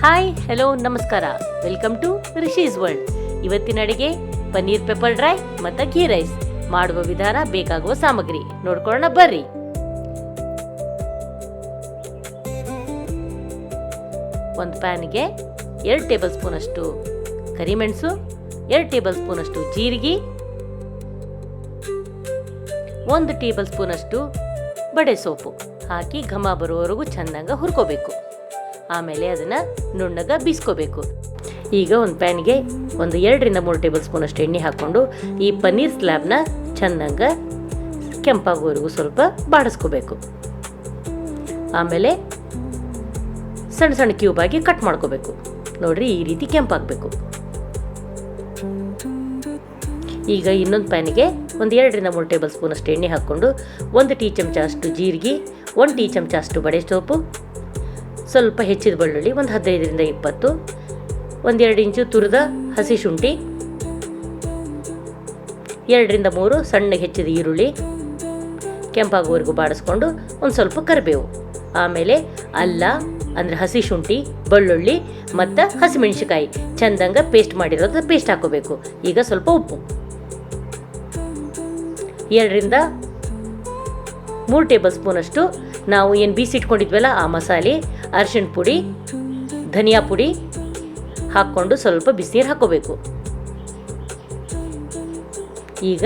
Hi hello ನಮಸ್ಕಾರ, welcome to rishis world. ಇವತ್ತಿನ ಅಡಿಗೆ ಪನ್ನೀರ್ ಪೆಪ್ಪರ್ ಡ್ರೈ ಮತ್ತು ಘೀ ರೈಸ್. ಮಾಡುವ ವಿಧಾನ, ಬೇಕಾಗುವ ಸಾಮಗ್ರಿ ನೋಡ್ಕೊಳ್ಳೋಣ ಬರ್ರಿ. ಒಂದು ಪ್ಯಾನ್ಗೆ 2 ಟೇಬಲ್ ಸ್ಪೂನ್ ಅಷ್ಟು ಕರಿಮೆಣಸು, 2 ಟೇಬಲ್ ಸ್ಪೂನ್ ಅಷ್ಟು ಜೀರಿಗೆ, 1 ಟೇಬಲ್ ಸ್ಪೂನ್ ಅಷ್ಟು ಬಡೆ ಸೋಪು ಹಾಕಿ ಘಮ ಬರುವವರೆಗೂ ಚೆನ್ನಾಗಿ ಹುರ್ಕೋಬೇಕು. ಆಮೇಲೆ ಅದನ್ನು ನುಣ್ಣಗೆ ಬೀಸ್ಕೋಬೇಕು. ಈಗ ಒಂದು ಪ್ಯಾನ್ಗೆ 2 ರಿಂದ 3 ಟೇಬಲ್ ಸ್ಪೂನ್ ಅಷ್ಟು ಎಣ್ಣೆ ಹಾಕ್ಕೊಂಡು ಈ ಪನ್ನೀರ್ ಸ್ಲ್ಯಾಬ್ನ ಚೆನ್ನಾಗಿ ಕೆಂಪಾಗುವವರೆಗೂ ಸ್ವಲ್ಪ ಬಾಡಿಸ್ಕೋಬೇಕು. ಆಮೇಲೆ ಸಣ್ಣ ಸಣ್ಣ ಕ್ಯೂಬ್ ಆಗಿ ಕಟ್ ಮಾಡ್ಕೋಬೇಕು. ನೋಡ್ರಿ, ಈ ರೀತಿ ಕೆಂಪಾಗಬೇಕು. ಈಗ ಇನ್ನೊಂದು ಪ್ಯಾನಿಗೆ 2 ರಿಂದ 3 ಟೇಬಲ್ ಸ್ಪೂನ್ ಅಷ್ಟು ಎಣ್ಣೆ ಹಾಕ್ಕೊಂಡು 1 ಟೀ ಚಮಚ ಅಷ್ಟು ಜೀರಿಗೆ, 1 ಟೀ ಚಮಚ ಅಷ್ಟು ಬಡೆ ಸೋಪು, ಸ್ವಲ್ಪ ಹೆಚ್ಚಿದ ಬೆಳ್ಳುಳ್ಳಿ 15 ರಿಂದ 20, 1-2 ಇಂಚು ತುರಿದ ಹಸಿ ಶುಂಠಿ, 2 ರಿಂದ 3 ಸಣ್ಣಗೆ ಹೆಚ್ಚಿದ ಈರುಳ್ಳಿ ಕೆಂಪಾಗುವವರೆಗೂ ಬಾಡಿಸ್ಕೊಂಡು ಒಂದು ಸ್ವಲ್ಪ ಕರಿಬೇವು, ಆಮೇಲೆ ಅಲ್ಲ ಅಂದರೆ ಹಸಿ ಶುಂಠಿ, ಬೆಳ್ಳುಳ್ಳಿ ಮತ್ತು ಹಸಿಮೆಣಸಿಕಾಯಿ ಚೆಂದಂಗೆ ಪೇಸ್ಟ್ ಮಾಡಿರೋದು ಪೇಸ್ಟ್ ಹಾಕೋಬೇಕು. ಈಗ ಸ್ವಲ್ಪ ಉಪ್ಪು, 2 ರಿಂದ 3 ಟೇಬಲ್ ಸ್ಪೂನ್ ಅಷ್ಟು ನಾವು ಏನು ಬೀಸಿಟ್ಕೊಂಡಿದ್ವಲ್ಲ ಆ ಮಸಾಲೆ, ಅರಿಶಿಣ ಪುಡಿ, ಧನಿಯಾ ಪುಡಿ ಹಾಕ್ಕೊಂಡು ಸ್ವಲ್ಪ ಬಿಸಿನೀರು ಹಾಕೋಬೇಕು. ಈಗ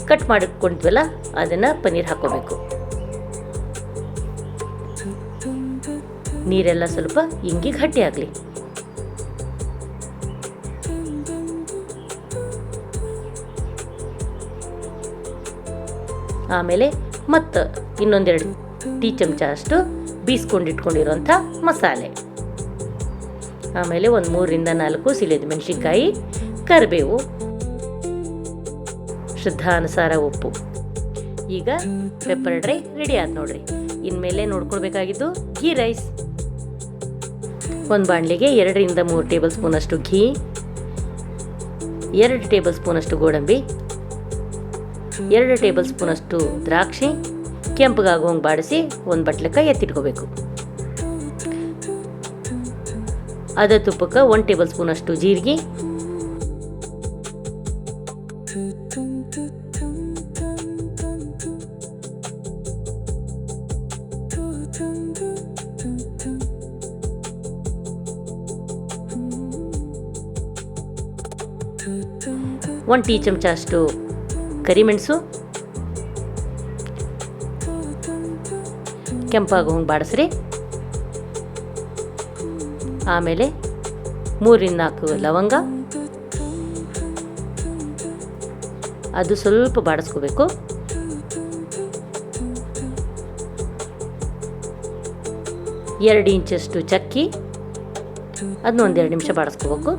ಕಟ್ ಮಾಡಿಟ್ಕೊಂಡಿದ್ವಲ್ಲ ಅದನ್ನು ಪನ್ನೀರ್ ಹಾಕೋಬೇಕು. ನೀರೆಲ್ಲ ಸ್ವಲ್ಪ ಇಂಗಿ ಗಟ್ಟಿ ಆಗಲಿ. ಆಮೇಲೆ ಮತ್ತು ಇನ್ನೊಂದೆರಡು ಟೀ ಚಮಚ ಅಷ್ಟು ಬೀಸ್ಕೊಂಡಿಟ್ಕೊಂಡಿರೋಂಥ ಮಸಾಲೆ, ಆಮೇಲೆ 3 ರಿಂದ 4 ಸಿಲಿದ ಮೆಣಸಿನ್ಕಾಯಿ, ಕರಿಬೇವು, ಶ್ರದ್ಧಾನುಸಾರ ಉಪ್ಪು. ಈಗ ಪೆಪ್ಪರ್ ಡ್ರೈ ರೆಡಿ ಆಯ್ತು ನೋಡ್ರಿ. ಇನ್ಮೇಲೆ ನೋಡ್ಕೊಳ್ಬೇಕಾಗಿದ್ದು ಘೀ ರೈಸ್. ಒಂದು ಬಾಣಲಿಗೆ 2 ರಿಂದ 3 ಟೇಬಲ್ ಸ್ಪೂನ್ ಅಷ್ಟು ಘೀ, 2 ಟೇಬಲ್ ಸ್ಪೂನ್ ಅಷ್ಟು ಗೋಡಂಬಿ, 2 ಟೇಬಲ್ ಸ್ಪೂನ್ ಅಷ್ಟು ದ್ರಾಕ್ಷಿ ಕೆಂಪಗಾಗುವಂಗೆ ಬಾಡಿಸಿ ಒಂದು ಬಟ್ಲಕ್ಕೆ ಎತ್ತಿಟ್ಕೋಬೇಕು. ಅದ ತುಪ್ಪಕ್ಕೆ 1 ಟೇಬಲ್ ಸ್ಪೂನ್ ಅಷ್ಟು ಜೀರಿಗೆ, 1 ಟೀ ಚಮಚ ಅಷ್ಟು ಕರಿಮೆಣಸು ಕೆಂಪಾಗುವಂಗೆ ಬಾಡಿಸ್ರಿ. ಆಮೇಲೆ 3 ರಿಂದ 4 ಲವಂಗ, ಅದು ಸ್ವಲ್ಪ ಬಾಡಿಸ್ಕೋಬೇಕು. ಎರಡು ಇಂಚಷ್ಟು ಚಕ್ಕಿ, ಅದನ್ನ 1-2 ನಿಮಿಷ ಬಾಡಿಸ್ಕೋಬೇಕು.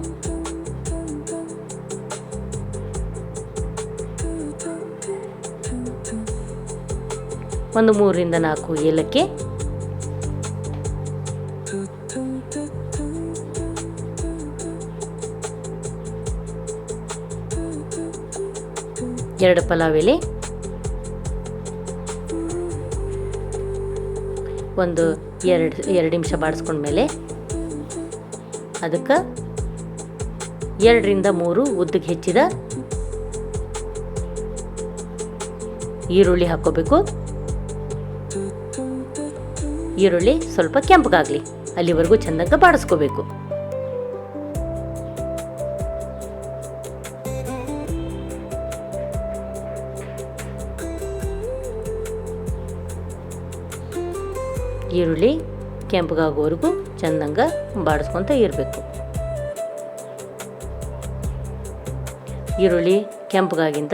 ಒಂದು 3 ರಿಂದ 4 ಏಲಕ್ಕಿ, ಎರಡು ಪಲಾವ್ ಎಲೆ, 2 ನಿಮಿಷ ಬಾಡಿಸ್ಕೊಂಡ್ಮೇಲೆ ಅದಕ್ಕೆ 2 ರಿಂದ 3 ಉದ್ದಕ್ಕೆ ಹೆಚ್ಚಿದ ಈರುಳ್ಳಿ ಹಾಕ್ಕೋಬೇಕು. ಈರುಳ್ಳಿ ಸ್ವಲ್ಪ ಕೆಂಪಗಾಗಲಿ, ಅಲ್ಲಿವರೆಗೂ ಚೆಂದಂಗೆ ಬಾಡಿಸ್ಕೋಬೇಕು. ಈರುಳ್ಳಿ ಕೆಂಪಗಾಗೋವರೆಗೂ ಚೆಂದಂಗೆ ಬಾಡಿಸ್ಕೊತ ಇರಬೇಕು. ಈರುಳ್ಳಿ ಕೆಂಪಗಾಗಿಂದ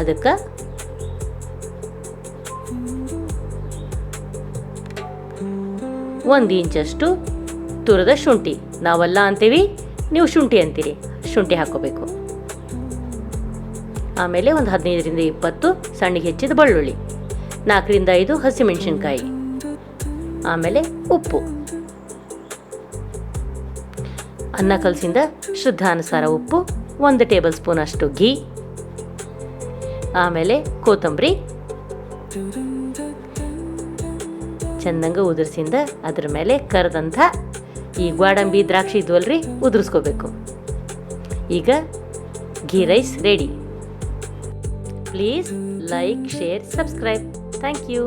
ಅದಕ್ಕೆ 1 ಇಂಚಷ್ಟು ತುರಿದ ಶುಂಠಿ, ನಾವೆಲ್ಲ ಅಂತೀವಿ, ನೀವು ಶುಂಠಿ ಅಂತೀರಿ, ಶುಂಠಿ ಹಾಕೋಬೇಕು. ಆಮೇಲೆ 15 ರಿಂದ 20 ಸಣ್ಣಗೆ ಹೆಚ್ಚಿದ ಬೆಳ್ಳುಳ್ಳಿ, 4 ರಿಂದ 5 ಹಸಿಮೆಣಸಿನ್ಕಾಯಿ, ಆಮೇಲೆ ಉಪ್ಪು, ಅನ್ನ ಕಲಸಿಂದ ಶ್ರದ್ಧಾನುಸಾರ ಉಪ್ಪು, 1 ಟೇಬಲ್ ಸ್ಪೂನ್ ಅಷ್ಟು ಘೀ, ಆಮೇಲೆ ಕೊತ್ತಂಬರಿ, ಚೆನ್ನಾಗಿ ಉದುರಿಸಿಂದ ಅದ್ರ ಮೇಲೆ ಕರೆದಂಥ ಈ ಗೋಡಂಬಿ ದ್ರಾಕ್ಷಿ ಇದ್ವಲ್ರಿ ಉದುರಿಸ್ಕೋಬೇಕು. ಈಗ ghee rice ready. Please like, share, subscribe. Thank you.